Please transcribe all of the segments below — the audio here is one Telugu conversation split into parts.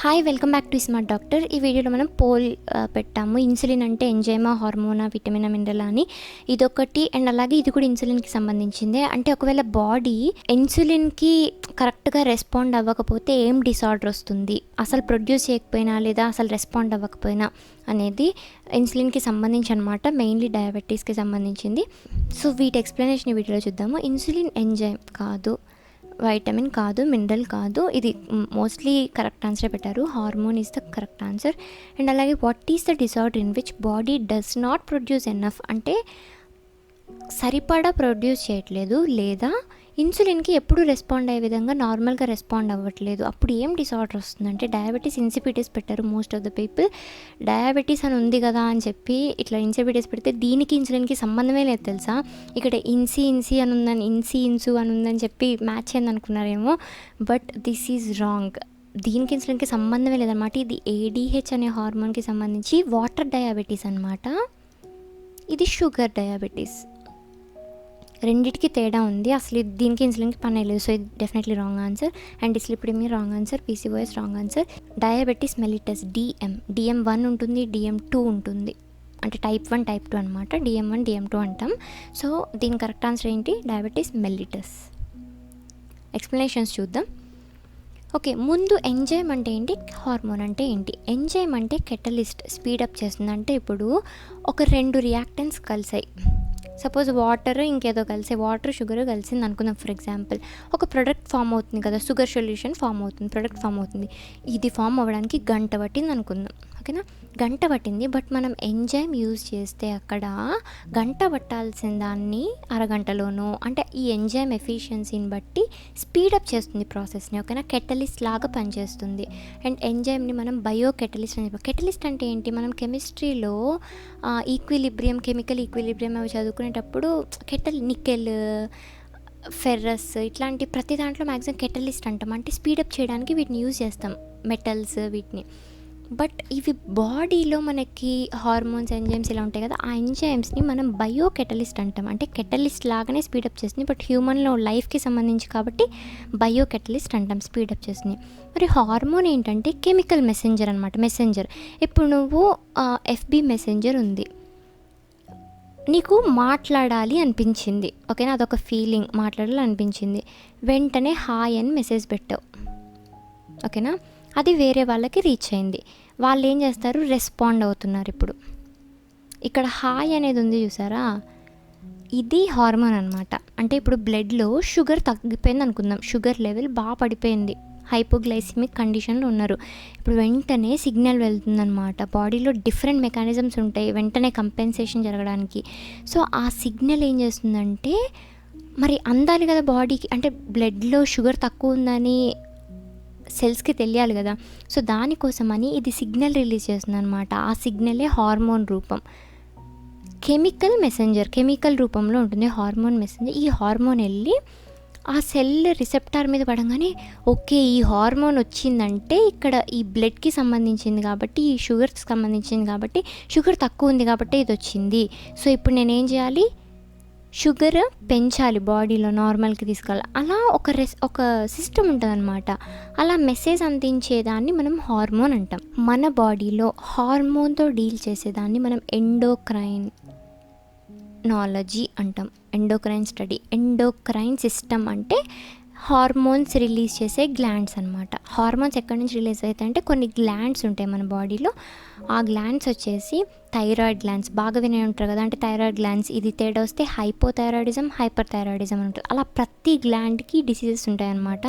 Hi, welcome back to smart doctor. ఈ వీడియోలో మనం పోల్ పెట్టాము. ఇన్సులిన్ అంటే ఎంజైమా, హార్మోనా, విటమినా, మినరలా అని. ఇదొకటి అండ్ అలాగే ఇది కూడా ఇన్సులిన్కి సంబంధించిందే. అంటే ఒకవేళ బాడీ ఇన్సులిన్కి కరెక్ట్గా రెస్పాండ్ అవ్వకపోతే ఏం డిసార్డర్ వస్తుంది, అసలు ప్రొడ్యూస్ చేయకపోయినా లేదా అసలు రెస్పాండ్ అవ్వకపోయినా అనేది ఇన్సులిన్కి సంబంధించి అనమాట. మెయిన్లీ డయాబెటీస్కి సంబంధించింది. సో వీటి ఎక్స్ప్లెనేషన్ ఈ వీడియోలో చూద్దాము. ఇన్సులిన్ ఎంజైమ్ కాదు, వైటమిన్ కాదు, మినరల్ కాదు. ఇది మోస్ట్లీ కరెక్ట్ ఆన్సరే పెట్టారు. Hormone is the correct answer. And అలాగే what is the disorder in which body does not produce enough, అంటే సరిపడా ప్రొడ్యూస్ చేయట్లేదు లేదా ఇన్సులిన్కి ఎప్పుడు రెస్పాండ్ అయ్యే విధంగా నార్మల్గా రెస్పాండ్ అవ్వట్లేదు. అప్పుడు ఏం డిసార్డర్ వస్తుందంటే డయాబెటీస్ ఇన్సిపిటీస్ పెట్టారు. Most of the people diabetes అని ఉంది కదా అని చెప్పి ఇట్లా ఇన్సిపిటీస్ పెడితే దీనికి ఇన్సులిన్కి సంబంధమే లేదు తెలుసా. ఇక్కడ ఇన్సి అని ఉందని, ఇన్సు అని ఉందని చెప్పి మ్యాచ్ అయింది అనుకున్నారేమో, బట్ దిస్ ఈజ్ రాంగ్. దీనికి ఇన్సులిన్కి సంబంధమే లేదన్నమాట. ఇది ఏడిహెచ్ అనే హార్మోన్కి సంబంధించి వాటర్ డయాబెటీస్ అనమాట. ఇది షుగర్ డయాబెటీస్. రెండిటికి తేడా ఉంది. అసలు దీనికి ఇన్సులిన్కి పని లేదు. సో ఇది definitely wrong answer. And dyslipidemia wrong answer. PCOS wrong answer. Diabetes mellitus DM 1 ఉంటుంది, డిఎం 2 ఉంటుంది. అంటే టైప్ 1 టైప్ 2 అనమాట. డిఎం 1 డిఎం 2 అంటాం. సో దీని కరెక్ట్ ఆన్సర్ ఏంటి? Diabetes mellitus. ఎక్స్ప్లెనేషన్స్ చూద్దాం. ఓకే, ముందు ఎంజైమ్ అంటే ఏంటి, హార్మోన్ అంటే ఏంటి? ఎంజైమ్ అంటే కెటలిస్ట్, స్పీడప్ చేస్తుంది. అంటే ఇప్పుడు ఒక 2 రియాక్టెంట్స్ కలిసాయి. సపోజ్ వాటర్ ఇంకేదో కలిసి, వాటర్ షుగర్ కలిసింది అనుకుందాం. ఫర్ ఎగ్జాంపుల్ ఒక ప్రోడక్ట్ ఫామ్ అవుతుంది కదా, షుగర్ సొల్యూషన్ ఫామ్ అవుతుంది, ప్రోడక్ట్ ఫామ్ అవుతుంది. ఇది ఫామ్ అవ్వడానికి గంట పట్టింది అనుకుందాం. ఓకేనా, గంట పట్టింది. బట్ మనం ఎంజైమ్ యూజ్ చేస్తే అక్కడ గంట పట్టాల్సిన దాన్ని అరగంటలోనో, అంటే ఈ ఎంజైమ్ ఎఫిషియన్సీని బట్టి స్పీడప్ చేస్తుంది ప్రాసెస్ని. ఓకేనా, కెటలిస్ట్ లాగా పనిచేస్తుంది. అండ్ ఎంజైమ్ని మనం బయో కెటలిస్ట్ అని చెప్పాం. కెటలిస్ట్ అంటే ఏంటి? మనం కెమిస్ట్రీలో ఈక్విలిబ్రియం, కెమికల్ ఈక్విలిబ్రియం అవి చదువుకునేటప్పుడు నికెల్, ఫెర్రస్ ఇట్లాంటి ప్రతి దాంట్లో మ్యాక్సిమం కెటలిస్ట్ అంటాం. అంటే స్పీడప్ చేయడానికి వీటిని యూజ్ చేస్తాం, మెటల్స్ వీటిని. బట్ ఇవి బాడీలో మనకి హార్మోన్స్, ఎంజైమ్స్ ఇలా ఉంటాయి కదా, ఆ ఎంజైమ్స్ని మనం బయో కెటలిస్ట్ అంటాం. అంటే కెటలిస్ట్ లాగానే స్పీడప్ చేస్తుంది. బట్ హ్యూమన్లో లైఫ్కి సంబంధించి కాబట్టి బయో కెటలిస్ట్ అంటాం, స్పీడప్ చేస్తుంది. మరి హార్మోన్ ఏంటంటే కెమికల్ మెసెంజర్ అనమాట. మెసెంజర్, ఇప్పుడు నువ్వు ఎఫ్బి మెసెంజర్ ఉంది, నీకు మాట్లాడాలి అనిపించింది. ఓకేనా, అదొక ఫీలింగ్, మాట్లాడాలి అనిపించింది. వెంటనే హాయ్ అని మెసేజ్ పెట్టావు. ఓకేనా, అది వేరే వాళ్ళకి రీచ్ అయింది. వాళ్ళు ఏం చేస్తారు? రెస్పాండ్ అవుతున్నారు. ఇప్పుడు ఇక్కడ హాయ్ అనేది ఉంది చూసారా, ఇది హార్మోన్ అనమాట. అంటే ఇప్పుడు బ్లడ్లో షుగర్ తగ్గిపోయింది అనుకుందాం, షుగర్ లెవెల్ బాగా పడిపోయింది, హైపోగ్లైసిమిక్ కండిషన్లో ఉన్నారు. ఇప్పుడు వెంటనే సిగ్నల్ వెళ్తుందనమాట. బాడీలో డిఫరెంట్ మెకానిజమ్స్ ఉంటాయి వెంటనే కంపెన్సేషన్ జరగడానికి. సో ఆ సిగ్నల్ ఏం చేస్తుందంటే, మరి అందాలి కదా బాడీకి, అంటే బ్లడ్లో షుగర్ తక్కువ ఉందని సెల్స్కి తెలియాలి కదా. సో దానికోసమని ఇది సిగ్నల్ రిలీజ్ చేస్తుంది అనమాట. ఆ సిగ్నలే హార్మోన్ రూపం. కెమికల్ మెసెంజర్, కెమికల్ రూపంలో ఉంటుంది హార్మోన్ మెసెంజర్. ఈ హార్మోన్ వెళ్ళి ఆ సెల్ రిసెప్టార్ మీద పడంగానే ఓకే ఈ హార్మోన్ వచ్చిందంటే ఇక్కడ ఈ బ్లడ్కి సంబంధించింది కాబట్టి, ఈ షుగర్కి సంబంధించింది కాబట్టి, షుగర్ తక్కువ ఉంది కాబట్టి ఇది వచ్చింది. సో ఇప్పుడు నేనేం చేయాలి? షుగర్ పెంచాలి, బాడీలో నార్మల్కి తీసుకెళ్ళాలి. అలా ఒక సిస్టమ్ ఉంటుంది అనమాట. అలా మెసేజ్ అందించేదాన్ని మనం హార్మోన్ అంటాం. మన బాడీలో హార్మోన్తో డీల్ చేసేదాన్ని మనం ఎండోక్రైనాలజీ అంటాం, ఎండోక్రైన్ స్టడీ. ఎండోక్రైన్ సిస్టమ్ అంటే హార్మోన్స్ రిలీజ్ చేసే గ్లాండ్స్ అనమాట. హార్మోన్స్ ఎక్కడి నుంచి రిలీజ్ అవుతాయి అంటే కొన్ని గ్లాండ్స్ ఉంటాయి మన బాడీలో. ఆ గ్లాండ్స్ వచ్చేసి థైరాయిడ్ గ్లాండ్స్, బాగా వినే ఉంటారు కదా. అంటే థైరాయిడ్ గ్లాండ్స్, ఇది తేడా వస్తే హైపోథైరాయిడిజం, హైపర్ థైరాయిడిజం అని ఉంటుంది. అలా ప్రతి గ్లాండ్కి డిసీజెస్ ఉంటాయన్నమాట.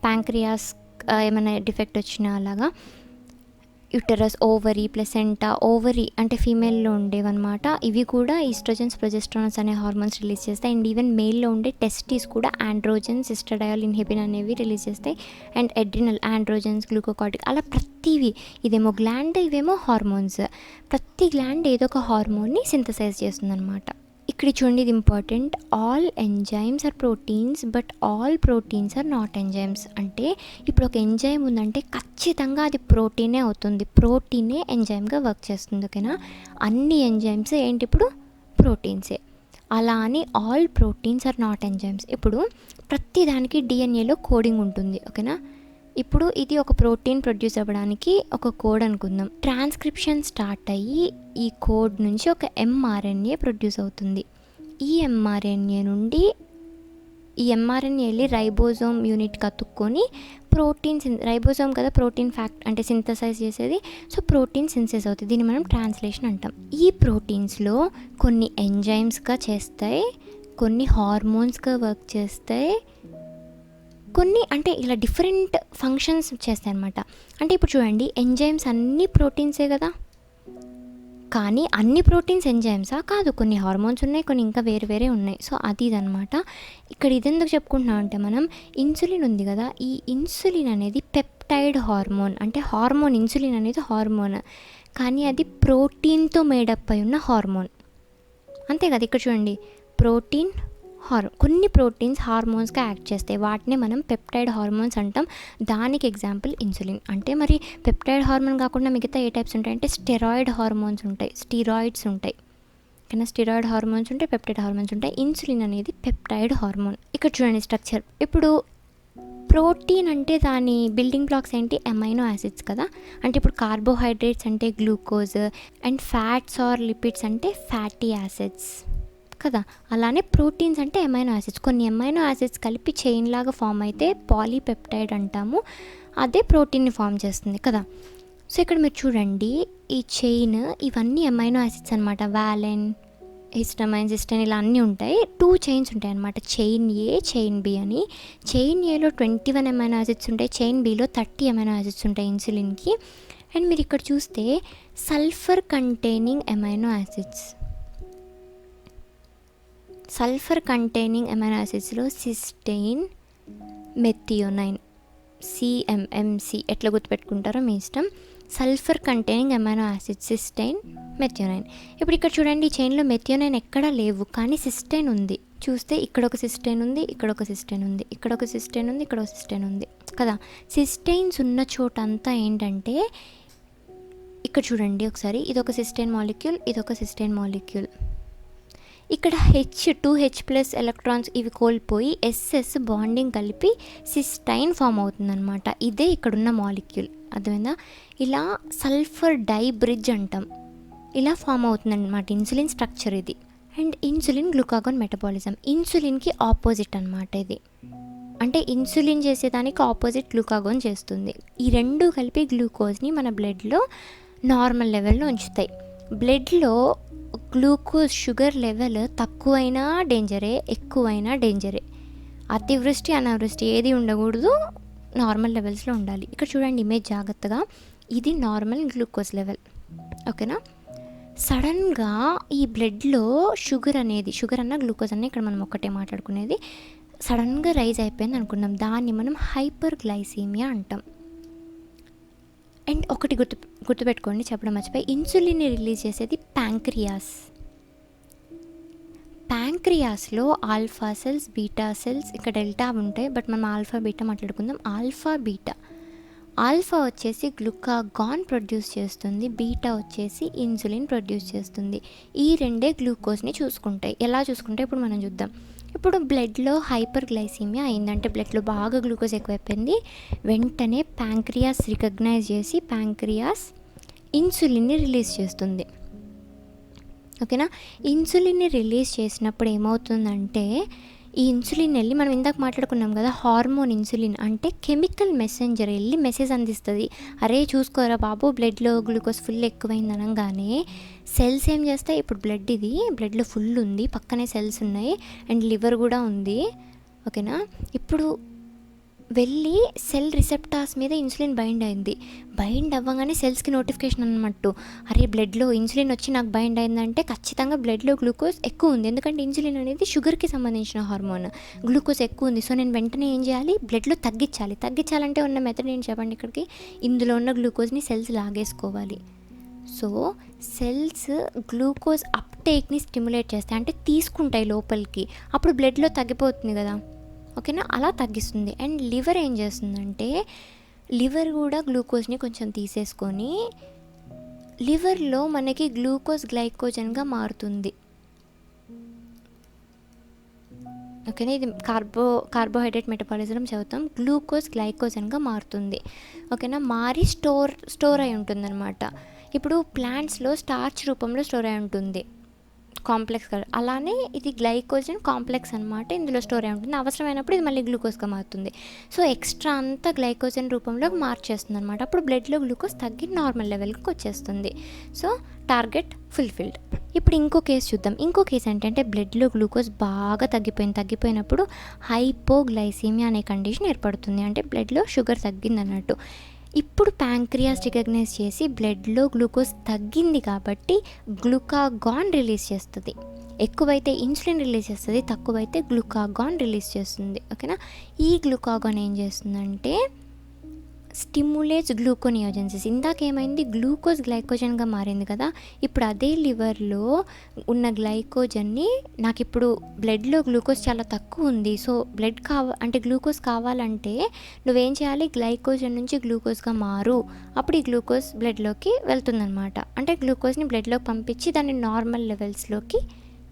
ప్యాంక్రియాస్ ఏమైనా డిఫెక్ట్ వచ్చినా అలాగా. Uterus, ovary, placenta. ఓవరీ అంటే ఫీమేల్లో ఉండేవన్నమాట. ఇవి కూడా ఈస్ట్రోజన్స్, ప్రొజెస్ట్రాన్స్ అనే హార్మోన్స్ రిలీజ్ చేస్తాయి. అండ్ ఈవెన్ మేల్లో ఉండే టెస్టిస్ కూడా ఆండ్రోజన్, సిస్టడయోల్ ఇన్హిబిన్ అనేవి రిలీజ్ చేస్తాయి. అండ్ ఎడ్రినల్, ఆండ్రోజన్స్, గ్లూకోకార్టిక్, అలా ప్రతివి. ఇదేమో గ్లాండ్, ఇవేమో హార్మోన్స్. ప్రతి గ్లాండ్ ఏదో ఒక హార్మోన్ని సింథసైజ్ చేస్తుంది అనమాట. ఇక్కడ చూడండి, ఇది important. All enzymes are proteins but all proteins are not enzymes. అంటే ఇప్పుడు ఒక ఎంజైమ్ ఉందంటే ఖచ్చితంగా అది ప్రోటీనే అవుతుంది, ప్రోటీనే ఎంజైమ్గా వర్క్ చేస్తుంది. ఓకేనా, అన్ని ఎంజైమ్స్ ఏంటి ఇప్పుడు ప్రోటీన్సే. అలా అని all proteins are not enzymes. ఇప్పుడు ప్రతి దానికి డిఎన్ఏలో కోడింగ్ ఉంటుంది. ఓకేనా, ఇప్పుడు ఇది ఒక ప్రోటీన్ ప్రొడ్యూస్ అవ్వడానికి ఒక కోడ్ అనుకుందాం. ట్రాన్స్క్రిప్షన్ స్టార్ట్ అయ్యి ఈ కోడ్ నుంచి ఒక mRNA ప్రొడ్యూస్ అవుతుంది. ఈ mRNA నుండి ఈ mRNA వెళ్ళి రైబోజోమ్ యూనిట్కి అతుక్కొని రైబోజోమ్ కదా ప్రోటీన్ అంటే సింథసైజ్ చేసేది. సో ప్రోటీన్ సింథసిస్ అవుతుంది. దీన్ని మనం ట్రాన్స్లేషన్ అంటాం. ఈ ప్రోటీన్స్లో కొన్ని ఎంజైమ్స్గా చేస్తాయి, కొన్ని హార్మోన్స్గా వర్క్ చేస్తాయి, కొన్ని అంటే ఇలా డిఫరెంట్ ఫంక్షన్స్ చేస్తాయి అన్నమాట. అంటే ఇప్పుడు చూడండి, ఎంజైమ్స్ అన్ని ప్రోటీన్సే కదా, కానీ అన్ని ప్రోటీన్స్ ఎంజైమ్సా? కాదు, కొన్ని హార్మోన్స్ ఉన్నాయి, కొన్ని ఇంకా వేరే వేరే ఉన్నాయి. సో అది ఇదనమాట. ఇక్కడ ఇదెందుకు చెప్పుకుంటున్నాం అంటే, మనం ఇన్సులిన్ ఉంది కదా, ఈ ఇన్సులిన్ అనేది పెప్టైడ్ హార్మోన్. అంటే హార్మోన్, ఇన్సులిన్ అనేది హార్మోన్, కానీ అది ప్రోటీన్తో మేడప్ అయి ఉన్న హార్మోన్. అంతే కదా. ఇక్కడ చూడండి, ప్రోటీన్ కొన్ని ప్రోటీన్స్ హార్మోన్స్గా యాక్ట్ చేస్తాయి, వాటినే మనం పెప్టైడ్ హార్మోన్స్ అంటాం. దానికి ఎగ్జాంపుల్ ఇన్సులిన్. అంటే మరి పెప్టైడ్ హార్మోన్ కాకుండా మిగతా ఏ టైప్స్ ఉంటాయంటే స్టెరాయిడ్ హార్మోన్స్ ఉంటాయి, స్టీరాయిడ్స్ ఉంటాయి. కానీ స్టెరాయిడ్ హార్మోన్స్ ఉంటాయి, పెప్టైడ్ హార్మోన్స్ ఉంటాయి. ఇన్సులిన్ అనేది పెప్టైడ్ హార్మోన్. ఇక్కడ చూడండి స్ట్రక్చర్. ఇప్పుడు ప్రోటీన్ అంటే దాని బిల్డింగ్ బ్లాక్స్ ఏంటి? అమైనో యాసిడ్స్ కదా. అంటే ఇప్పుడు కార్బోహైడ్రేట్స్ అంటే glucose, and fats or lipids అంటే ఫ్యాటీ యాసిడ్స్ కదా. అలానే ప్రోటీన్స్ అంటే అమైనో యాసిడ్స్. కొన్ని అమైనో యాసిడ్స్ కలిపి చైన్ లాగా ఫామ్ అయితే పాలీపెప్టైడ్ అంటాము. అదే ప్రోటీన్ని ఫామ్ చేస్తుంది కదా. సో ఇక్కడ మీరు చూడండి, ఈ చైన్ ఇవన్నీ అమైనో యాసిడ్స్ అనమాట. వాలెన్, హిస్టమైన్, సిస్టైన్ ఇలా అన్నీ ఉంటాయి. 2 చైన్స్ ఉంటాయి అనమాట, చైన్ ఏ, చైన్ బి అని. చైన్ ఏలో 21 అమైనో యాసిడ్స్ ఉంటాయి, చైన్ బిలో 30 అమైనో యాసిడ్స్ ఉంటాయి ఇన్సులిన్కి. అండ్ మీరు ఇక్కడ చూస్తే sulphur containing amino acids, sulphur containing amino యాసిడ్స్లో సిస్టైన్, మెథియోనైన్, సిఎంఎంసి ఎట్లా గుర్తుపెట్టుకుంటారో మీ ఇష్టం. Sulphur containing amino acids cystine, methionine. ఇప్పుడు ఇక్కడ చూడండి, ఈ చైన్లో మెథియోనైన్ ఎక్కడా లేవు, కానీ సిస్టైన్ ఉంది. చూస్తే ఇక్కడ ఒక సిస్టైన్ ఉంది, ఇక్కడ ఒక సిస్టైన్ ఉంది, ఇక్కడ ఒక సిస్టైన్ ఉంది, ఇక్కడ ఒక సిస్టైన్ ఉంది కదా. సిస్టైన్స్ ఉన్న చోటంతా ఏంటంటే, ఇక్కడ చూడండి ఒకసారి, ఇదొక సిస్టైన్ మాలిక్యూల్, ఇదొక సిస్టైన్ మాలిక్యూల్. ఇక్కడ H2H+ ఎలక్ట్రాన్స్ ఇవి కోల్పోయి SS బాండింగ్ కలిపి సిస్టైన్ ఫామ్ అవుతుందన్నమాట. ఇదే ఇక్కడున్న మాలిక్యూల్, అర్థమైందా? ఇలా సల్ఫర్ డై బ్రిడ్జ్ అంటాం. ఇలా ఫామ్ అవుతుందన్నమాట ఇన్సులిన్ స్ట్రక్చర్ ఇది. అండ్ ఇన్సులిన్ గ్లూకాగోన్ మెటబాలిజం, ఇన్సులిన్కి ఆపోజిట్ అనమాట ఇది. అంటే ఇన్సులిన్ చేసేదానికి ఆపోజిట్ గ్లూకాగోన్ చేస్తుంది. ఈ రెండు కలిపి గ్లూకోజ్ని మన బ్లడ్లో నార్మల్ లెవెల్లో ఉంచుతాయి. బ్లడ్లో గ్లూకోజ్ షుగర్ లెవెల్ తక్కువైనా డేంజరే, ఎక్కువైనా డేంజరే. అతివృష్టి అనావృష్టి ఏది ఉండకూడదు, నార్మల్ లెవెల్స్లో ఉండాలి. ఇక్కడ చూడండి ఇమేజ్ జాగ్రత్తగా, ఇది నార్మల్ గ్లూకోజ్ లెవెల్, ఓకేనా. సడన్గా ఈ బ్లడ్లో షుగర్ అన్న గ్లూకోజ్ అన్న ఇక్కడ మనం ఒక్కటే మాట్లాడుకునేది, సడన్గా రైజ్ అయిపోయింది అనుకున్నాం, దాన్ని మనం హైపర్ గ్లైసీమియా అంటాం. అండ్ ఒకటి గుర్తుపెట్టుకోండి, చెప్పడం మర్చిపోయి, ఇన్సులిన్ని రిలీజ్ చేసేది ప్యాంక్రియాస్లో ఆల్ఫా సెల్స్, బీటా సెల్స్, ఇక్కడ డెల్టా ఉంటాయి, బట్ మనం ఆల్ఫా బీటా మాట్లాడుకుందాం. ఆల్ఫా వచ్చేసి గ్లూకాగాన్ ప్రొడ్యూస్ చేస్తుంది, బీటా వచ్చేసి ఇన్సులిన్ ప్రొడ్యూస్ చేస్తుంది. ఈ రెండే గ్లూకోజ్ని చూసుకుంటాయి. ఎలా చూసుకుంటాయి ఇప్పుడు మనం చూద్దాం. ఇప్పుడు బ్లడ్లో హైపర్ గ్లైసీమియా అయిందంటే, బ్లడ్లో బాగా గ్లూకోజ్ ఎక్కువైపోయింది, వెంటనే ప్యాంక్రియాస్ రికగ్నైజ్ చేసి ప్యాంక్రియాస్ ఇన్సులిన్ని రిలీజ్ చేస్తుంది, ఓకేనా. ఇన్సులిన్ని రిలీజ్ చేసినప్పుడు ఏమవుతుందంటే, ఈ ఇన్సులిన్ వెళ్ళి మనం ఇందాక మాట్లాడుకున్నాం కదా, హార్మోన్ ఇన్సులిన్ అంటే కెమికల్ మెసెంజర్ వెళ్ళి మెసేజ్ అందిస్తుంది. అరే చూసుకోరా బాబు, బ్లడ్లో గ్లూకోజ్ ఫుల్ ఎక్కువైంది అనగానే సెల్స్ ఏం చేస్తాయి, ఇప్పుడు బ్లడ్లో ఫుల్ ఉంది, పక్కనే సెల్స్ ఉన్నాయి, అండ్ లివర్ కూడా ఉంది, ఓకేనా. ఇప్పుడు వెళ్ళి సెల్ రిసెప్టార్స్ మీద ఇన్సులిన్ బైండ్ అవ్వగానే సెల్స్కి నోటిఫికేషన్ అన్నట్టు, అరే బ్లడ్లో ఇన్సులిన్ వచ్చి నాకు బైండ్ అయిందంటే ఖచ్చితంగా బ్లడ్లో గ్లూకోజ్ ఎక్కువ ఉంది, ఎందుకంటే ఇన్సులిన్ అనేది షుగర్కి సంబంధించిన హార్మోన్, గ్లూకోజ్ ఎక్కువ ఉంది. సో నేను వెంటనే ఏం చేయాలి, బ్లడ్లో తగ్గించాలంటే ఉన్న మెథడ్ ఏంటి చెప్పండి. ఇక్కడికి ఇందులో ఉన్న గ్లూకోజ్ని సెల్స్ లాగేసుకోవాలి. సో సెల్స్ గ్లూకోజ్ అప్టేక్ని స్టిమ్యులేట్ చేస్తాయి, అంటే తీసుకుంటాయి లోపలికి, అప్పుడు బ్లడ్లో తగ్గిపోతుంది కదా, ఓకేనా, అలా తగ్గిస్తుంది. అండ్ లివర్ ఏం చేస్తుందంటే, లివర్ కూడా గ్లూకోజ్ని కొంచెం తీసేసుకొని లివర్లో మనకి గ్లూకోజ్ గ్లైకోజన్గా మారుతుంది. ఓకేనా. ఇది కార్బోహైడ్రేట్ మెటబాలిజం చదువుతాం. గ్లూకోజ్ గ్లైకోజన్గా మారుతుంది. ఓకేనా, మారి స్టోర్ అయి ఉంటుందన్నమాట. ఇప్పుడు ప్లాంట్స్లో స్టార్చ్ రూపంలో స్టోర్ అయి ఉంటుంది కాంప్లెక్స్ కదా, అలానే ఇది గ్లైకోజన్ కాంప్లెక్స్ అనమాట. ఇందులో స్టోర్ అయి ఉంటుంది. అవసరమైనప్పుడు ఇది మళ్ళీ గ్లూకోజ్గా మారుతుంది. సో ఎక్స్ట్రా అంతా గ్లైకోజన్ రూపంలో మార్చేస్తుంది అనమాట. అప్పుడు బ్లడ్లో గ్లూకోజ్ తగ్గి నార్మల్ లెవెల్కి వచ్చేస్తుంది. So target fulfilled. ఇప్పుడు ఇంకో కేసు చూద్దాం. ఇంకో కేసు ఏంటంటే బ్లడ్లో గ్లూకోజ్ బాగా తగ్గిపోయినప్పుడు హైపోగ్లైసీమియా అనే కండిషన్ ఏర్పడుతుంది. అంటే బ్లడ్లో షుగర్ తగ్గింది అన్నట్టు. ఇప్పుడు ప్యాంక్రియాస్ రికగ్నైజ్ చేసి బ్లడ్లో గ్లూకోజ్ తగ్గింది కాబట్టి గ్లూకాగాన్ రిలీజ్ చేస్తుంది. ఎక్కువైతే ఇన్సులిన్ రిలీజ్ చేస్తుంది, తక్కువైతే గ్లూకాగాన్ రిలీజ్ చేస్తుంది. ఓకేనా. ఈ గ్లూకాగాన్ ఏం చేస్తుందంటే స్టిమ్యులేట్స్ గ్లూకోనియోజెన్సిస్. ఇందాకేమైంది, గ్లూకోజ్ గ్లైకోజన్గా మారింది కదా, ఇప్పుడు అదే లివర్లో ఉన్న గ్లైకోజన్ని నాకు ఇప్పుడు బ్లడ్లో గ్లూకోజ్ చాలా తక్కువ ఉంది, సో అంటే గ్లూకోజ్ కావాలంటే నువ్వేం చేయాలి, గ్లైకోజన్ నుంచి గ్లూకోజ్గా మారు. అప్పుడు ఈ గ్లూకోజ్ బ్లడ్లోకి వెళ్తుందనమాట. అంటే గ్లూకోజ్ని బ్లడ్లోకి పంపించి దాన్ని నార్మల్ లెవెల్స్లోకి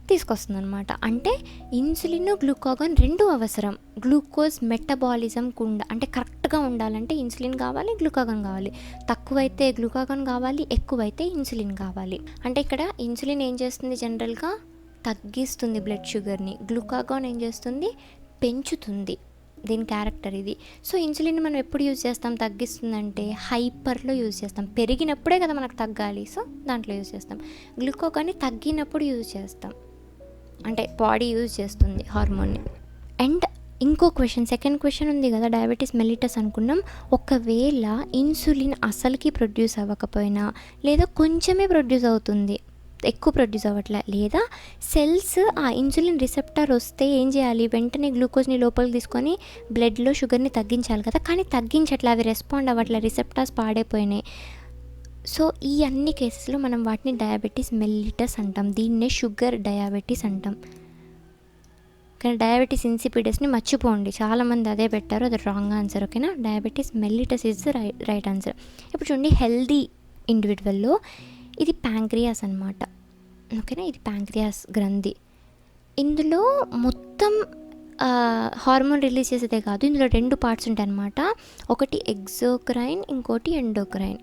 తీసుకొస్తుందన్నమాట. అంటే ఇన్సులిన్ గ్లూకాగాన్ రెండు అవసరం. గ్లూకోజ్ మెటబాలిజం అంటే కరెక్ట్గా ఉండాలంటే ఇన్సులిన్ కావాలి, గ్లూకాగాన్ కావాలి. తక్కువైతే గ్లూకాగాన్ కావాలి, ఎక్కువైతే ఇన్సులిన్ కావాలి. అంటే ఇక్కడ ఇన్సులిన్ ఏం చేస్తుంది, జనరల్గా తగ్గిస్తుంది బ్లడ్ షుగర్ని. గ్లూకాగాన్ ఏం చేస్తుంది, పెంచుతుంది. దీని క్యారెక్టర్ ఇది. సో ఇన్సులిన్ మనం ఎప్పుడు యూజ్ చేస్తాం, తగ్గిస్తుందంటే హైపర్లో యూజ్ చేస్తాం. పెరిగినప్పుడే కదా మనకు తగ్గాలి, సో దాంట్లో యూజ్ చేస్తాం. గ్లూకాగాన్ని తగ్గినప్పుడు యూజ్ చేస్తాం, అంటే బాడీ యూజ్ చేస్తుంది హార్మోన్ని. అండ్ ఇంకో సెకండ్ క్వశ్చన్ ఉంది కదా, డయాబెటీస్ మెల్లిటస్ అనుకున్నాం. ఒకవేళ ఇన్సులిన్ అసలుకి ప్రొడ్యూస్ అవ్వకపోయినా, లేదా కొంచెమే ప్రొడ్యూస్ అవుతుంది, ఎక్కువ ప్రొడ్యూస్ అవ్వట్లే, లేదా సెల్స్ ఆ ఇన్సులిన్ రిసెప్టర్ వస్తే ఏం చేయాలి, వెంటనే గ్లూకోజ్ని లోపలికి తీసుకొని బ్లడ్లో షుగర్ని తగ్గించాలి కదా, కానీ తగ్గించట్లే, అవి రెస్పాండ్ అవ్వట్లే, రిసెప్టర్స్ పాడైపోయినాయి. సో ఈ అన్ని కేసెస్లో మనం వాటిని డయాబెటీస్ మెల్లిటస్ అంటాం. దీన్నే షుగర్ డయాబెటీస్ అంటాం. కానీ డయాబెటీస్ ఇన్సిపిడస్ని మర్చిపోండి, చాలామంది అదే పెట్టారు, అది రాంగ్ ఆన్సర్. ఓకేనా. Diabetes mellitus is the right answer. ఇప్పుడు చూడండి, హెల్దీ ఇండివిజువల్లో ఇది ప్యాంక్రియాస్ అనమాట. ఓకేనా, ఇది ప్యాంక్రియాస్ గ్రంథి. ఇందులో మొత్తం హార్మోన్ రిలీజ్ చేసేదే కాదు, ఇందులో రెండు పార్ట్స్ ఉంటాయి అన్నమాట. ఒకటి ఎగ్జోక్రైన్, ఇంకోటి ఎండోక్రైన్.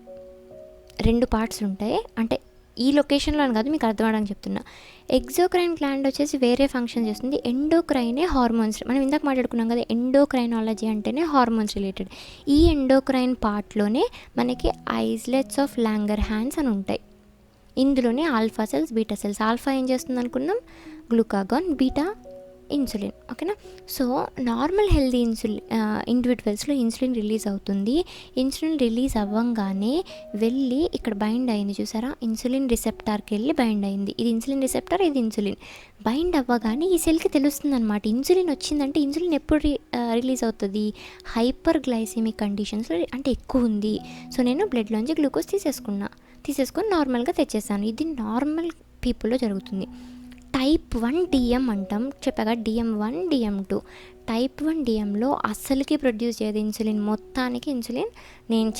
రెండు పార్ట్స్ ఉంటాయి. అంటే ఈ లొకేషన్లో అని కాదు, మీకు అర్థమవడానికి చెప్తున్నా. ఎగ్జోక్రైన్ గ్లాండ్ వచ్చేసి వేరే ఫంక్షన్ చేస్తుంది. ఎండోక్రైనే హార్మోన్స్. మనం ఇందాక మాట్లాడుకున్నాం కదా, ఎండోక్రైనాలజీ అంటేనే హార్మోన్స్ రిలేటెడ్. ఈ ఎండోక్రైన్ పార్ట్లోనే మనకి ఐస్లెట్స్ ఆఫ్ లాంగర్ హ్యాండ్స్ అని ఉంటాయి. ఇందులోనే alpha cells, beta cells. Alpha ఏం చేస్తుంది అనుకున్నాం, గ్లూకాగాన్, బీటా ఇన్సులిన్. ఓకేనా. సో నార్మల్ హెల్దీ ఇండివిజువల్స్లో ఇన్సులిన్ రిలీజ్ అవుతుంది. ఇన్సులిన్ రిలీజ్ అవ్వంగానే వెళ్ళి ఇక్కడ బైండ్ అయింది, చూసారా, ఇన్సులిన్ రిసెప్టార్కి వెళ్ళి బైండ్ అయింది. ఇది ఇన్సులిన్ రిసెప్టార్, ఇది ఇన్సులిన్. బైండ్ అవ్వగానే ఈ సెల్కి తెలుస్తుంది అనమాట, ఇన్సులిన్ వచ్చిందంటే. ఇన్సులిన్ ఎప్పుడు రిలీజ్ అవుతుంది, హైపర్ గ్లైసెమిక్ కండిషన్స్లో, అంటే ఎక్కువ ఉంది. సో నేను బ్లడ్లోంచి గ్లూకోజ్ తీసేసుకొని నార్మల్గా తెచ్చేసాను. ఇది నార్మల్ పీపుల్లో జరుగుతుంది. టైప్ 1 డిఎం అంటాం, చెప్పగా DM1 DM2. టైప్ 1 డిఎంలో అస్సలకి ప్రొడ్యూస్ చేయదు ఇన్సులిన్. మొత్తానికి ఇన్సులిన్ నేను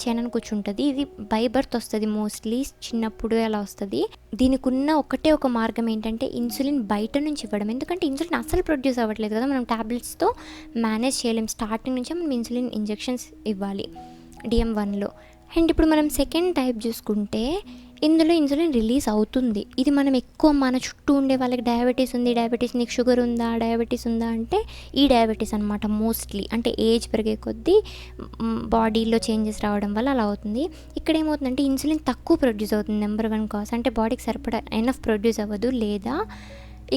చేయనని కూర్చుంటుంది. ఇది బై బర్త్ వస్తుంది, మోస్ట్లీ చిన్నప్పుడు అలా వస్తుంది. దీనికి ఉన్న ఒక మార్గం ఏంటంటే ఇన్సులిన్ బయట నుంచి ఇవ్వడం. ఎందుకంటే ఇన్సులిన్ అస్సలు ప్రొడ్యూస్ అవ్వట్లేదు కదా, మనం ట్యాబ్లెట్స్తో మేనేజ్ చేయలేం. స్టార్టింగ్ నుంచే మనం ఇన్సులిన్ ఇంజెక్షన్స్ ఇవ్వాలి DM1లో. అండ్ ఇప్పుడు మనం సెకండ్ టైప్ చూసుకుంటే ఇందులో ఇన్సులిన్ రిలీజ్ అవుతుంది. ఇది మనం ఎక్కువ మన చుట్టూ ఉండే వాళ్ళకి డయాబెటీస్ ఉంది, నీకు షుగర్ ఉందా, డయాబెటీస్ ఉందా అంటే ఈ డయాబెటీస్ అనమాట మోస్ట్లీ. అంటే ఏజ్ పెరిగే కొద్దీ బాడీలో చేంజెస్ రావడం వల్ల అలా అవుతుంది. ఇక్కడ ఏమవుతుందంటే ఇన్సులిన్ తక్కువ ప్రొడ్యూస్ అవుతుంది. నెంబర్ 1 కాజ్ అంటే బాడీకి సరిపడా ఎనఫ్ ప్రొడ్యూస్ అవ్వదు, లేదా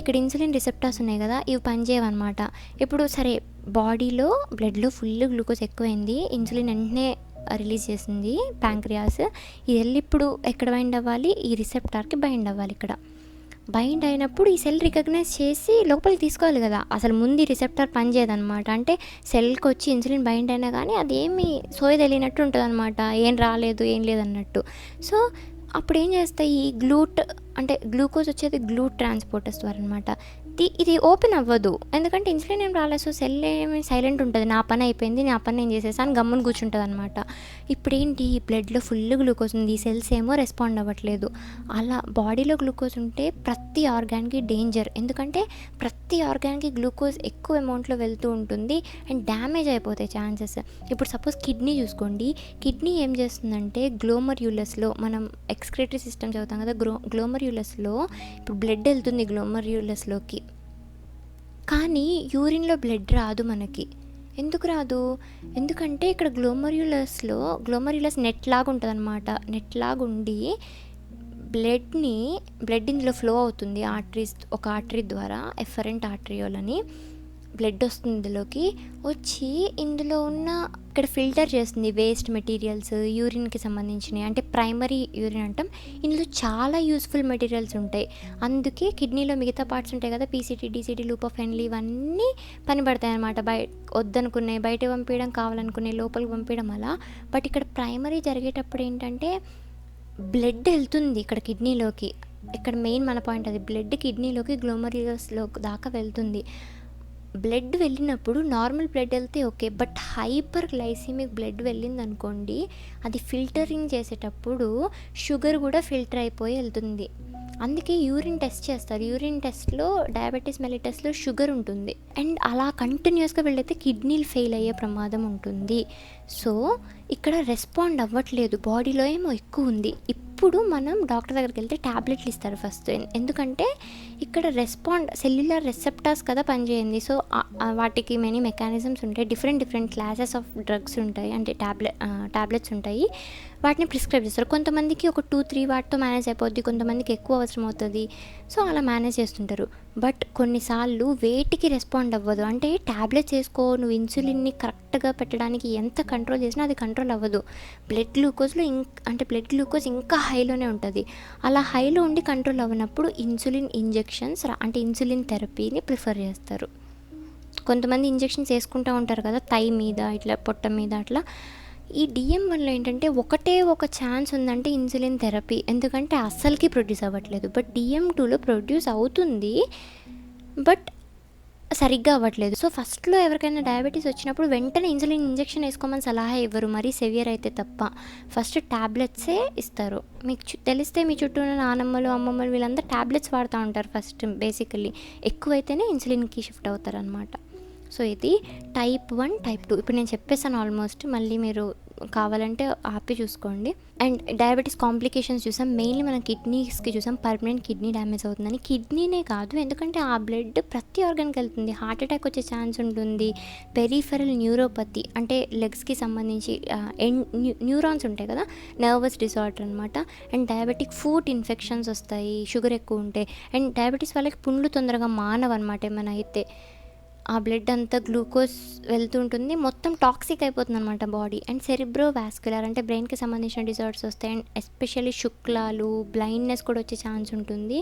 ఇక్కడ ఇన్సులిన్ రిసెప్టార్స్ ఉన్నాయి కదా, ఇవి పనిచేయవన్నమాట. ఇప్పుడు సరే, బాడీలో బ్లడ్లో ఫుల్ గ్లూకోజ్ ఎక్కువైంది, ఇన్సులిన్ వెంటనే రిలీజ్ చేసింది ప్యాంక్రియాస్. ఇది వెళ్ళి ఇప్పుడు ఎక్కడ బైండ్ అవ్వాలి, ఈ రిసెప్టార్కి బైండ్ అవ్వాలి. ఇక్కడ బైండ్ అయినప్పుడు ఈ సెల్ రికగ్నైజ్ చేసి లోపలికి తీసుకోవాలి కదా. అసలు ముందు ఈ రిసెప్టార్ పనిచేయదనమాట. అంటే సెల్కి వచ్చి ఇన్సులిన్ బైండ్ అయినా కానీ అదేమి సోయ తెలియనట్టు ఉంటుంది అనమాట, ఏం రాలేదు ఏం లేదన్నట్టు. సో అప్పుడు ఏం చేస్తాయి, ఈ అంటే గ్లూకోజ్ వచ్చేది గ్లూట్ ట్రాన్స్పోర్టర్స్ ద్వారా అనమాట. ఇది ఓపెన్ అవ్వదు, ఎందుకంటే ఇన్సులిన్ ఏం రాలేదు. సో సెల్ ఏమి సైలెంట్ ఉంటుంది, నా పని అయిపోయింది, నా పని నేను చేసేసాను, గమ్మున కూర్చుంటుంది అనమాట. ఇప్పుడేంటి, బ్లడ్లో ఫుల్ గ్లూకోజ్ ఉంది, సెల్స్ ఏమో రెస్పాండ్ అవ్వట్లేదు. అలా బాడీలో గ్లూకోజ్ ఉంటే ప్రతి ఆర్గాన్కి డేంజర్, ఎందుకంటే ప్రతి ఆర్గాన్కి గ్లూకోజ్ ఎక్కువ అమౌంట్లో వెళ్తూ ఉంటుంది అండ్ డ్యామేజ్ అయిపోతాయి ఛాన్సెస్. ఇప్పుడు సపోజ్ కిడ్నీ చూసుకోండి, కిడ్నీ ఏం చేస్తుందంటే గ్లోమర్యులస్లో, మనం ఎక్స్క్రిటరీ సిస్టమ్ చదువుతాం కదా, గ్లోమర్యులస్లో ఇప్పుడు బ్లడ్ వెళ్తుంది గ్లోమర్యులస్లోకి, కానీ యూరిన్లో బ్లడ్ రాదు మనకి. ఎందుకు రాదు, ఎందుకంటే ఇక్కడ గ్లోమర్యులస్ నెట్ లాగా ఉంటుంది అనమాట. నెట్ లాగా ఉండి బ్లడ్ ఇందులో ఫ్లో అవుతుంది ఒక ఆర్టరీ ద్వారా, ఎఫరెంట్ ఆర్టరియోల్ అని. బ్లడ్ వస్తుంది ఇందులోకి, వచ్చి ఇందులో ఉన్న ఇక్కడ ఫిల్టర్ చేస్తుంది వేస్ట్ మెటీరియల్స్, యూరిన్కి సంబంధించినవి, అంటే ప్రైమరీ యూరిన్ అంటాం. ఇందులో చాలా యూస్ఫుల్ మెటీరియల్స్ ఉంటాయి. అందుకే కిడ్నీలో మిగతా పార్ట్స్ ఉంటాయి కదా, పీసీటీ, డీసీటీ, లూప్ ఆఫ్ హెన్లీ, ఇవన్నీ పనిపడతాయి అనమాట. వద్దనుకున్నాయి బయట పంపించడం, కావాలనుకునే లోపలికి పంపించడం అలా. బట్ ఇక్కడ ప్రైమరీ జరిగేటప్పుడు ఏంటంటే బ్లడ్ వెళ్తుంది ఇక్కడ కిడ్నీలోకి. ఇక్కడ మెయిన్ మన పాయింట్ అది, బ్లడ్ కిడ్నీలోకి గ్లోమర్యులస్లో దాకా వెళ్తుంది. బ్లడ్ వెళ్ళినప్పుడు నార్మల్ బ్లడ్ వెళ్తే okay, but hyper glycaemic blood వెళ్ళింది అనుకోండి, అది ఫిల్టరింగ్ చేసేటప్పుడు షుగర్ కూడా ఫిల్టర్ అయిపోయి వెళ్తుంది. అందుకే యూరిన్ టెస్ట్ చేస్తారు. యూరిన్ టెస్ట్లో, డయాబెటీస్ మెలిటస్లో షుగర్ ఉంటుంది, అండ్ అలా కంటిన్యూస్గా వెళ్ళైతే కిడ్నీలు ఫెయిల్ అయ్యే ప్రమాదం ఉంటుంది. సో ఇక్కడ రెస్పాండ్ అవ్వట్లేదు, బాడీలో ఏమో ఎక్కువ ఉంది. ఇప్పుడు మనం డాక్టర్ దగ్గరికి వెళ్తే ట్యాబ్లెట్లు ఇస్తారు ఫస్ట్, ఎందుకంటే ఇక్కడ సెల్యులర్ రెసెప్టార్స్ కదా పనిచేయండి. సో వాటికి మెనీ మెకానిజమ్స్ ఉంటాయి, డిఫరెంట్ క్లాసెస్ ఆఫ్ డ్రగ్స్ ఉంటాయి, అంటే ట్యాబ్లెట్స్ ఉంటాయి. వాటిని ప్రిస్క్రైబ్ చేస్తారు. కొంతమందికి ఒక 2-3 వాటితో మేనేజ్ అయిపోద్ది, కొంతమందికి ఎక్కువ అవసరం అవుతుంది. సో అలా మేనేజ్ చేస్తుంటారు. బట్ కొన్నిసార్లు వేటికి రెస్పాండ్ అవ్వదు, అంటే ట్యాబ్లెట్స్ వేసుకో, నువ్వు ఇన్సులిన్ని కరెక్ట్గా పెట్టడానికి ఎంత కంట్రోల్ చేసినా అది కంట్రోల్ అవ్వదు. బ్లడ్ గ్లూకోజ్ ఇంకా హైలోనే ఉంటుంది. అలా హైలో ఉండి కంట్రోల్ అవ్వనప్పుడు ఇన్సులిన్ ఇంజెక్షన్స్, అంటే ఇన్సులిన్ థెరపీని ప్రిఫర్ చేస్తారు. కొంతమంది ఇంజెక్షన్స్ వేసుకుంటూ ఉంటారు కదా, థై మీద, ఇట్లా పొట్ట మీద అట్లా. ఈ డిఎం వల్ల ఏంటంటే ఒకటే ఒక ఛాన్స్ ఉందంటే ఇన్సులిన్ థెరపీ, ఎందుకంటే అస్సలకి ప్రొడ్యూస్ అవ్వట్లేదు. బట్ DM2లో ప్రొడ్యూస్ అవుతుంది, బట్ సరిగ్గా అవ్వట్లేదు. సో ఫస్ట్లో ఎవరికైనా డయాబెటీస్ వచ్చినప్పుడు వెంటనే ఇన్సులిన్ ఇంజెక్షన్ వేసుకోమని సలహా ఇవ్వరు, మరీ సెవియర్ అయితే తప్ప. ఫస్ట్ ట్యాబ్లెట్సే ఇస్తారు. మీకు తెలిస్తే మీ చుట్టూ ఉన్న నానమ్మలు, అమ్మమ్మలు వీళ్ళందరూ ట్యాబ్లెట్స్ వాడుతూ ఉంటారు ఫస్ట్. బేసికల్లీ ఎక్కువైతేనే ఇన్సులిన్కి షిఫ్ట్ అవుతారు అనమాట. సో ఇది టైప్ 1, టైప్ 2 ఇప్పుడు నేను చెప్పేసాను ఆల్మోస్ట్. మళ్ళీ మీరు కావాలంటే ఆపి చూసుకోండి. అండ్ డయాబెటీస్ కాంప్లికేషన్స్ చూసాం, మెయిన్లీ మన కిడ్నీస్కి చూసాం, పర్మనెంట్ కిడ్నీ డ్యామేజ్ అవుతుందని. కిడ్నీనే కాదు, ఎందుకంటే ఆ బ్లడ్ ప్రతి ఆర్గాన్కి వెళ్తుంది, హార్ట్ అటాక్ వచ్చే ఛాన్స్ ఉంటుంది. పెరిఫెరల్ న్యూరోపతి, అంటే లెగ్స్కి సంబంధించి న్యూరాన్స్ ఉంటాయి కదా, నర్వస్ డిసార్డర్ అనమాట. అండ్ డయాబెటిక్ ఫుడ్ ఇన్ఫెక్షన్స్ వస్తాయి షుగర్ ఎక్కువ ఉంటే. అండ్ డయాబెటీస్ వాళ్ళకి పుండ్లు తొందరగా మానవన్నమాట. ఏమైనా అయితే ఆ బ్లడ్ అంతా గ్లూకోజ్ వెళ్తుంటుంది, మొత్తం టాక్సిక్ అయిపోతుంది అనమాట బాడీ. అండ్ సెరిబ్రో వాస్కులర్, అంటే బ్రెయిన్కి సంబంధించిన డిజార్డర్స్ వస్తాయి. అండ్ ఎస్పెషల్లీ శుక్లాలు, బ్లైండ్నెస్ కూడా వచ్చే ఛాన్స్ ఉంటుంది.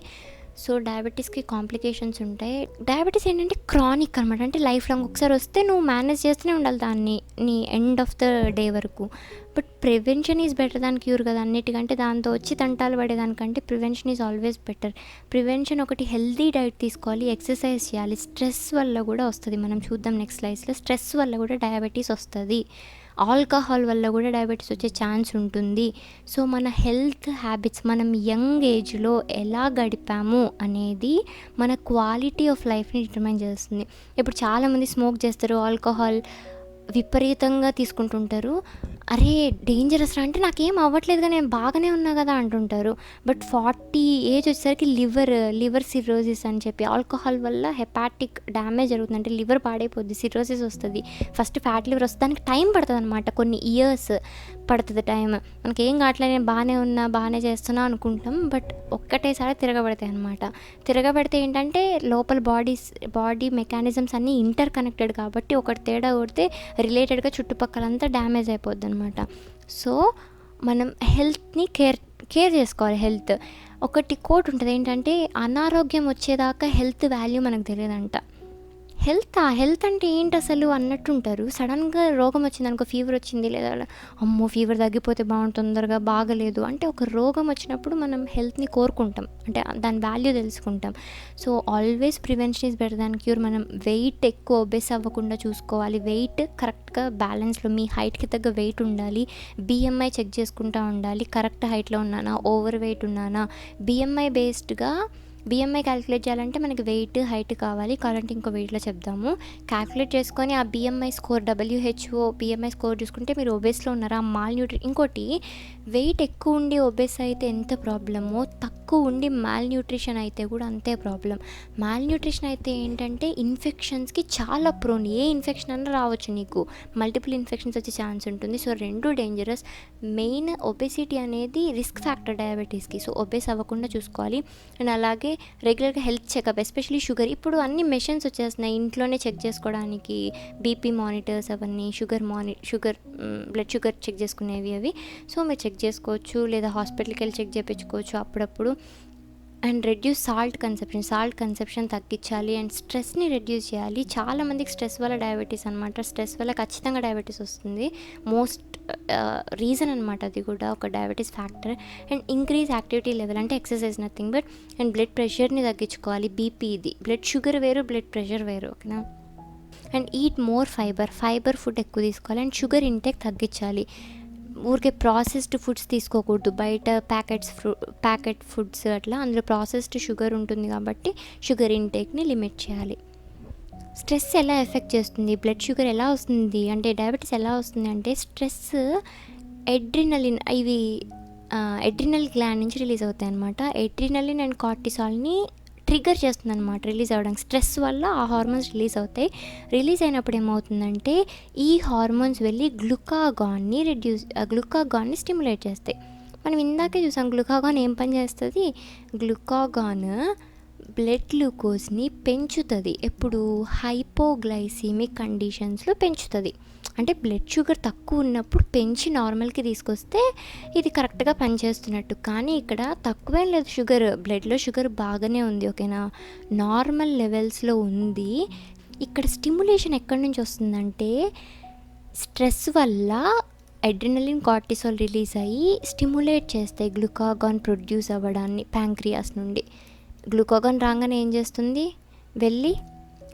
సో డయాబెటీస్కి కాంప్లికేషన్స్ ఉంటాయి. డయాబెటీస్ ఏంటంటే క్రానిక్ అనమాట, అంటే లైఫ్ లాంగ్. ఒకసారి వస్తే నువ్వు మేనేజ్ చేస్తూనే ఉండాలి దాన్ని నీ ఎండ్ ఆఫ్ ద డే వరకు. But prevention is better than cure కదా అన్నిటికంటే. దాంతో వచ్చి తంటాలు పడేదానికంటే prevention is always better. Prevention ఒకటి, హెల్తీ డైట్ తీసుకోవాలి, ఎక్సర్సైజ్ చేయాలి. స్ట్రెస్ వల్ల కూడా వస్తుంది, మనం చూద్దాం నెక్స్ట్ స్లైడ్స్లో. స్ట్రెస్ వల్ల కూడా డయాబెటీస్ వస్తుంది, ఆల్కహాల్ వల్ల కూడా డయాబెటీస్ వచ్చే ఛాన్స్ ఉంటుంది. సో మన హెల్త్ హ్యాబిట్స్, మనం యంగ్ ఏజ్లో ఎలా గడిపాము అనేది మన క్వాలిటీ ఆఫ్ లైఫ్ని డిటర్మైన్ చేస్తుంది. ఇప్పుడు చాలామంది స్మోక్ చేస్తారు, ఆల్కహాల్ విపరీతంగా తీసుకుంటుంటారు. అరే డేంజరస్ రా అంటే నాకేం అవ్వట్లేదుగా, నేను బాగానే ఉన్నా కదా అంటుంటారు. బట్ 40 ఏజ్ వచ్చేసరికి లివర్ సిర్రోసిస్ అని చెప్పి, ఆల్కహాల్ వల్ల హెపాటిక్ డ్యామేజ్ జరుగుతుంది, అంటే లివర్ పాడైపోద్ది, సిర్రోసిస్ వస్తుంది. ఫస్ట్ ఫ్యాట్ లివర్ వస్తుంది, దానికి టైం పడుతుంది అనమాట, కొన్ని ఇయర్స్ పడుతుంది టైం. మనకేం కావట్లేదు, నేను బాగానే ఉన్నా, బాగానే చేస్తున్నా అనుకుంటాం, బట్ ఒక్కటేసారి తిరగబడతాయి అనమాట. తిరగబడితే ఏంటంటే లోపల బాడీ మెకానిజమ్స్ అన్నీ ఇంటర్ కనెక్టెడ్ కాబట్టి ఒకటి తేడా కొడితే రిలేటెడ్గా చుట్టుపక్కలంతా డ్యామేజ్ అయిపోద్ది అనమాట. సో మనం హెల్త్ని కేర్ చేసుకోవాలి. హెల్త్ ఒకటి కోట్ ఉంటుంది ఏంటంటే, అనారోగ్యం వచ్చేదాకా హెల్త్ వాల్యూ మనకు తెలియదంట. హెల్త్ అంటే ఏంటి అసలు అన్నట్టుంటారు. సడన్గా రోగం వచ్చిందనుకో, ఫీవర్ వచ్చింది లేదా అమ్మో ఫీవర్ తగ్గిపోతే బాగుంటుంది, తొందరగా బాగలేదు అంటే ఒక రోగం వచ్చినప్పుడు మనం హెల్త్ని కోరుకుంటాం, అంటే దాని వాల్యూ తెలుసుకుంటాం. So always prevention is better than cure. మనం వెయిట్ ఎక్కువ ఒబెస్ అవ్వకుండా చూసుకోవాలి. వెయిట్ కరెక్ట్గా బ్యాలెన్స్లో, మీ హైట్కి తగ్గ వెయిట్ ఉండాలి. బిఎంఐ చెక్ చేసుకుంటూ ఉండాలి, కరెక్ట్ హైట్లో ఉన్నానా, ఓవర్ వెయిట్ ఉన్నానా. బిఎంఐ బేస్డ్గా బిఎంఐ క్యాలిక్యులేట్ చేయాలంటే మనకి వెయిట్ హైట్ కావాలంటే ఇంకో వెయిట్లో చెప్దాము. క్యాలిక్యులేట్ చేసుకొని ఆ BMI score, WHO BMI score చూసుకుంటే మీరు ఒబేస్లో ఉన్నారా, ఇంకోటి వెయిట్ ఎక్కువ ఉండి ఒబేస్ అయితే ఎంత ప్రాబ్లమో, తక్కువ ఉండి మాల్న్యూట్రిషన్ అయితే కూడా అంతే ప్రాబ్లం. మాల్న్యూట్రిషన్ అయితే ఏంటంటే ఇన్ఫెక్షన్స్కి చాలా ప్రోన్, ఏ ఇన్ఫెక్షన్ అన్నా రావచ్చు, నీకు మల్టిపుల్ ఇన్ఫెక్షన్స్ వచ్చే ఛాన్స్ ఉంటుంది. సో రెండు డేంజరస్. మెయిన్ ఒబేసిటీ అనేది రిస్క్ ఫ్యాక్టర్ డయాబెటీస్కి. సో ఒబేస్ అవ్వకుండా చూసుకోవాలి. అండ్ అలాగే రెగ్యులర్గా హెల్త్ చెకప్, ఎస్పెషలీ షుగర్. ఇప్పుడు అన్ని మెషిన్స్ వచ్చేస్తున్నాయి ఇంట్లోనే చెక్ చేసుకోవడానికి, బీపీ మానిటర్స్ అవన్నీ, బ్లడ్ షుగర్ చెక్ చేసుకునేవి అవి. సో మీరు చెక్ చేసుకోవచ్చు, లేదా హాస్పిటల్కి వెళ్ళి చెక్ చేయించుకోవచ్చు అప్పుడప్పుడు. అండ్ రెడ్యూస్ సాల్ట్ కన్సెప్షన్ తగ్గించాలి. అండ్ స్ట్రెస్ని రెడ్యూస్ చేయాలి. చాలామందికి స్ట్రెస్ వల్ల డయాబెటీస్ అనమాట. స్ట్రెస్ వల్ల ఖచ్చితంగా డయాబెటీస్ వస్తుంది. మోస్ట్ రీజన్ అనమాట అది కూడా ఒక diabetes factor. And increase activity level అంటే exercise, nothing but. And blood ప్రెషర్ని తగ్గించుకోవాలి. బీపీ, ఇది బ్లడ్ షుగర్ వేరు, బ్లడ్ ప్రెషర్ వేరు, ఓకేనా. And eat more fibre food ఎక్కువ తీసుకోవాలి. అండ్ షుగర్ ఇంటేక్ తగ్గించాలి. ఊరికే ప్రాసెస్డ్ ఫుడ్స్ తీసుకోకూడదు. బయట ప్యాకెట్ ఫుడ్స్ అట్లా, అందులో ప్రాసెస్డ్ షుగర్ ఉంటుంది కాబట్టి షుగర్ ఇంటేక్ని లిమిట్ చేయాలి. స్ట్రెస్ ఎలా ఎఫెక్ట్ చేస్తుంది, బ్లడ్ షుగర్ ఎలా వస్తుంది అంటే, డయాబెటీస్ ఎలా వస్తుంది అంటే, స్ట్రెస్ ఎడ్రినల్ గ్లాండ్ నుంచి రిలీజ్ అవుతాయి అన్నమాట. ఎడ్రినలిన్ అండ్ కార్టిసాల్ని ట్రిగ్గర్ చేస్తుంది అనమాట రిలీజ్ అవ్వడానికి. స్ట్రెస్ వల్ల ఆ హార్మోన్స్ రిలీజ్ రిలీజ్ అయినప్పుడు ఏమవుతుందంటే, ఈ హార్మోన్స్ వెళ్ళి గ్లూకాగాన్ని స్టిమ్యులేట్ చేస్తాయి. మనం ఇందాకే చూసాం గ్లూకాగాన్ ఏం పని చేస్తుంది. గ్లూకాగాన్ బ్లడ్ గ్లూకోజ్ని పెంచుతుంది. ఎప్పుడు హైపోగ్లైసీమిక్ కండిషన్స్లో పెంచుతుంది. అంటే బ్లడ్ షుగర్ తక్కువ ఉన్నప్పుడు పెంచి నార్మల్కి తీసుకొస్తే ఇది కరెక్ట్గా పనిచేస్తున్నట్టు. కానీ ఇక్కడ తక్కువేం లేదు, బ్లడ్లో షుగర్ బాగానే ఉంది, ఓకేనా, నార్మల్ లెవెల్స్లో ఉంది. ఇక్కడ స్టిమ్యులేషన్ ఎక్కడి నుంచి వస్తుందంటే, స్ట్రెస్ వల్ల అడ్రినలిన్, కార్టిసాల్ రిలీజ్ అయ్యి స్టిమ్యులేట్ చేస్తాయి గ్లూకాగాన్ ప్రొడ్యూస్ అవ్వడాన్ని ప్యాంక్రియాస్ నుండి. గ్లూకాగాన్ రాగానే ఏం చేస్తుంది, వెళ్ళి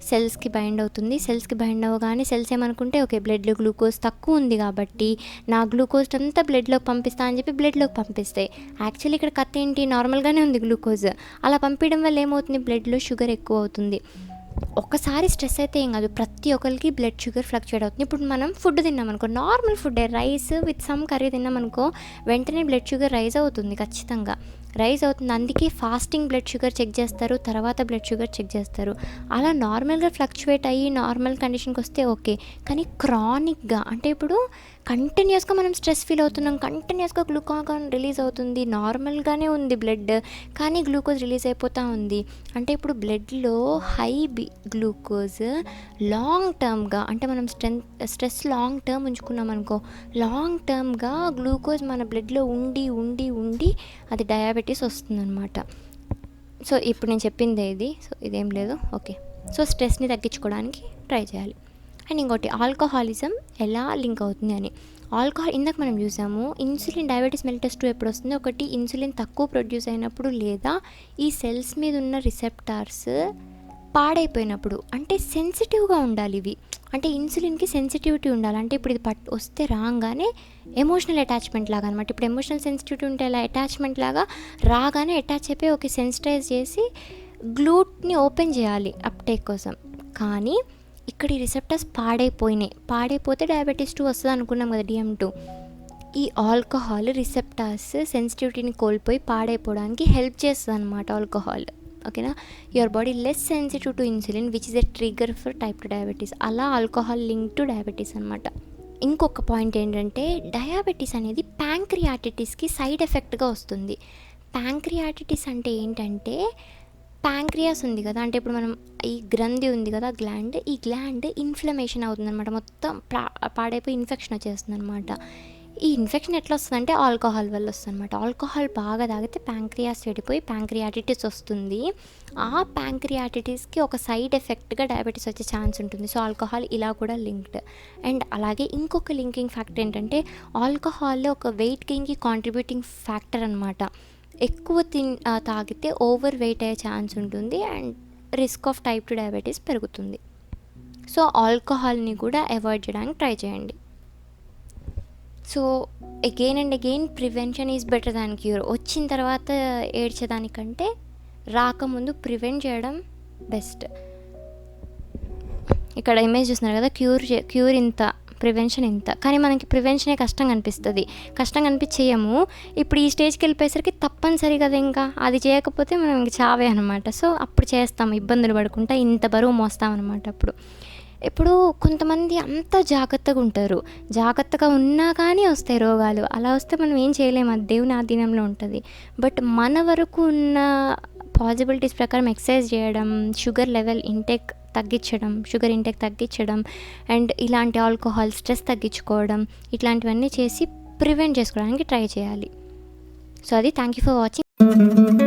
సెల్స్కి బైండ్ అవుతుంది. సెల్స్కి బైండ్ అవ్వగానే సెల్స్ ఏమనుకుంటే, ఓకే బ్లడ్లో గ్లూకోజ్ తక్కువ ఉంది కాబట్టి నా గ్లూకోజ్ అంతా బ్లడ్లోకి పంపిస్తా అని చెప్పి బ్లడ్లోకి పంపిస్తాయి. యాక్చువల్లీ ఇక్కడ కథ ఏంటి, నార్మల్గానే ఉంది గ్లూకోజ్. అలా పంపించడం వల్ల ఏమవుతుంది, బ్లడ్లో షుగర్ ఎక్కువ అవుతుంది. ఒక్కసారి స్ట్రెస్ అయితే ఏం కాదు, ప్రతి ఒక్కరికి బ్లడ్ షుగర్ ఫ్లక్చుయేట్ అవుతుంది. ఇప్పుడు మనం ఫుడ్ తిన్నామనుకో, normal food rice with some curry తిన్నామనుకో, వెంటనే బ్లడ్ షుగర్ రైజ్ అవుతుంది, ఖచ్చితంగా రైజ్ అవుతుంది. అందుకే ఫాస్టింగ్ బ్లడ్ షుగర్ చెక్ చేస్తారు, తర్వాత బ్లడ్ షుగర్ చెక్ చేస్తారు. అలా నార్మల్గా ఫ్లక్చువేట్ అయ్యి నార్మల్ కండిషన్కి వస్తే ఓకే. కానీ క్రానిక్గా అంటే, ఇప్పుడు కంటిన్యూస్గా మనం స్ట్రెస్ ఫీల్ అవుతున్నాం, కంటిన్యూస్గా గ్లూకాగాన్ రిలీజ్ అవుతుంది, నార్మల్గానే ఉంది బ్లడ్, కానీ గ్లూకోజ్ రిలీజ్ అయిపోతూ ఉంది అంటే, ఇప్పుడు బ్లడ్లో హై గ్లూకోజ్ లాంగ్ టర్మ్గా, అంటే మనం స్ట్రెస్ లాంగ్ టర్మ్ ఉంచుకున్నాం అనుకో, లాంగ్ టర్మ్గా గ్లూకోజ్ మన బ్లడ్లో ఉండి ఉండి ఉండి అది డయాబెటీస్ వస్తుందన్నమాట. సో ఇప్పుడు నేను చెప్పింది ఇది, సో ఇదేం లేదు, ఓకే. సో స్ట్రెస్ని తగ్గించుకోవడానికి ట్రై చేయాలి. అండ్ ఇంకోటి, ఆల్కహాలిజం ఎలా లింక్ అవుతుంది అని. ఆల్కహాల్ ఇందాక మనం చూసాము, ఇన్సులిన్ డయాబెటీస్ మెల్లిటస్ 2 ఎప్పుడు వస్తుంది, ఒకటి ఇన్సులిన్ తక్కువ ప్రొడ్యూస్ అయినప్పుడు, లేదా ఈ సెల్స్ మీద ఉన్న రిసెప్టార్స్ పాడైపోయినప్పుడు. అంటే సెన్సిటివ్గా ఉండాలి ఇవి, అంటే ఇన్సులిన్కి సెన్సిటివిటీ ఉండాలి. అంటే ఇప్పుడు ఇది వస్తే రాగానే ఎమోషనల్ అటాచ్మెంట్ లాగా అనమాట. ఇప్పుడు ఎమోషనల్ సెన్సిటివిటీ ఉంటే ఎలా అటాచ్మెంట్ లాగా, రాగానే అటాచ్ అయిపోయి ఓకే సెన్సిటైజ్ చేసి గ్లూట్ని ఓపెన్ చేయాలి అప్టేక్ కోసం. కానీ ఇక్కడ ఈ రిసెప్టర్స్ పాడైపోతే డయాబెటీస్ 2 వస్తుంది అనుకున్నాం కదా, DM2. ఈ ఆల్కహాల్ రిసెప్టార్స్ సెన్సిటివిటీని కోల్పోయి పాడైపోవడానికి హెల్ప్ చేస్తుంది అనమాట ఆల్కహాల్, ఓకేనా. Your body less sensitive to insulin which is a trigger for type 2 diabetes. అలా ఆల్కహాల్ లింక్ టు డయాబెటీస్ అనమాట. ఇంకొక పాయింట్ ఏంటంటే, డయాబెటీస్ అనేది ప్యాంక్రియాటిటిస్కి సైడ్ ఎఫెక్ట్గా వస్తుంది. ప్యాంక్రియాటిటిస్ అంటే ఏంటంటే, ప్యాంక్రియాస్ ఉంది కదా, అంటే ఇప్పుడు మనం ఈ గ్రంథి ఉంది కదా, ఈ గ్లాండ్ ఇన్ఫ్లమేషన్ అవుతుంది అనమాట, మొత్తం పాడైపోయి ఇన్ఫెక్షన్ వచ్చేస్తుంది అనమాట. ఈ ఇన్ఫెక్షన్ ఎట్లా వస్తుందంటే ఆల్కహాల్ వల్ల వస్తుంది అనమాట. ఆల్కహాల్ బాగా తాగితే ప్యాంక్రియాస్ చెడిపోయి ప్యాంక్రియాటిటిస్ వస్తుంది. ఆ ప్యాంక్రియాటిటిస్కి ఒక సైడ్ ఎఫెక్ట్గా డయాబెటీస్ వచ్చే ఛాన్స్ ఉంటుంది. సో ఆల్కహాల్ ఇలా కూడా లింక్డ్. అండ్ అలాగే ఇంకొక లింకింగ్ ఫ్యాక్టర్ ఏంటంటే ఆల్కహాల్లో ఒక వెయిట్ గెయిన్కి కాంట్రిబ్యూటింగ్ ఫ్యాక్టర్ అనమాట. ఎక్కువ తాగితే ఓవర్ వెయిట్ అయ్యే ఛాన్స్ ఉంటుంది and risk of type 2 diabetes పెరుగుతుంది. సో ఆల్కహాల్ని కూడా అవాయిడ్ చేయడానికి ట్రై చేయండి. So again and again prevention is better than cure. వచ్చిన తర్వాత ఏడ్చేదానికంటే రాకముందు ప్రివెంట్ చేయడం బెస్ట్. ఇక్కడ ఇమేజ్ చూస్తున్నారు కదా, క్యూర్ ఇంత, ప్రివెన్షన్ ఇంత. కానీ మనకి ప్రివెన్షనే కష్టంగా అనిపిస్తుంది, కష్టంగా అనిపించేయము. ఇప్పుడు ఈ స్టేజ్కి వెళ్ళిపోయేసరికి తప్పనిసరి కదా, ఇంకా అది చేయకపోతే మనం ఇంక చావే అనమాట. సో అప్పుడు చేస్తాము, ఇబ్బందులు పడుకుంటా ఇంత బరువు మోస్తామన్నమాట. ఇప్పుడు కొంతమంది అంత జాగ్రత్తగా ఉంటారు, జాగ్రత్తగా ఉన్నా కానీ వస్తాయి రోగాలు. అలా వస్తే మనం ఏం చేయలేము, అది దేవుని ఆధీనంలో ఉంటుంది. బట్ మన వరకు ఉన్న పాసిబిలిటీస్ ప్రకారం ఎక్సర్సైజ్ చేయడం, షుగర్ ఇంటేక్ తగ్గించడం అండ్ ఇలాంటి ఆల్కహాల్, స్ట్రెస్ తగ్గించుకోవడం, ఇట్లాంటివన్నీ చేసి ప్రివెంట్ చేసుకోవడానికి ట్రై చేయాలి. సో అది. Thank you for watching.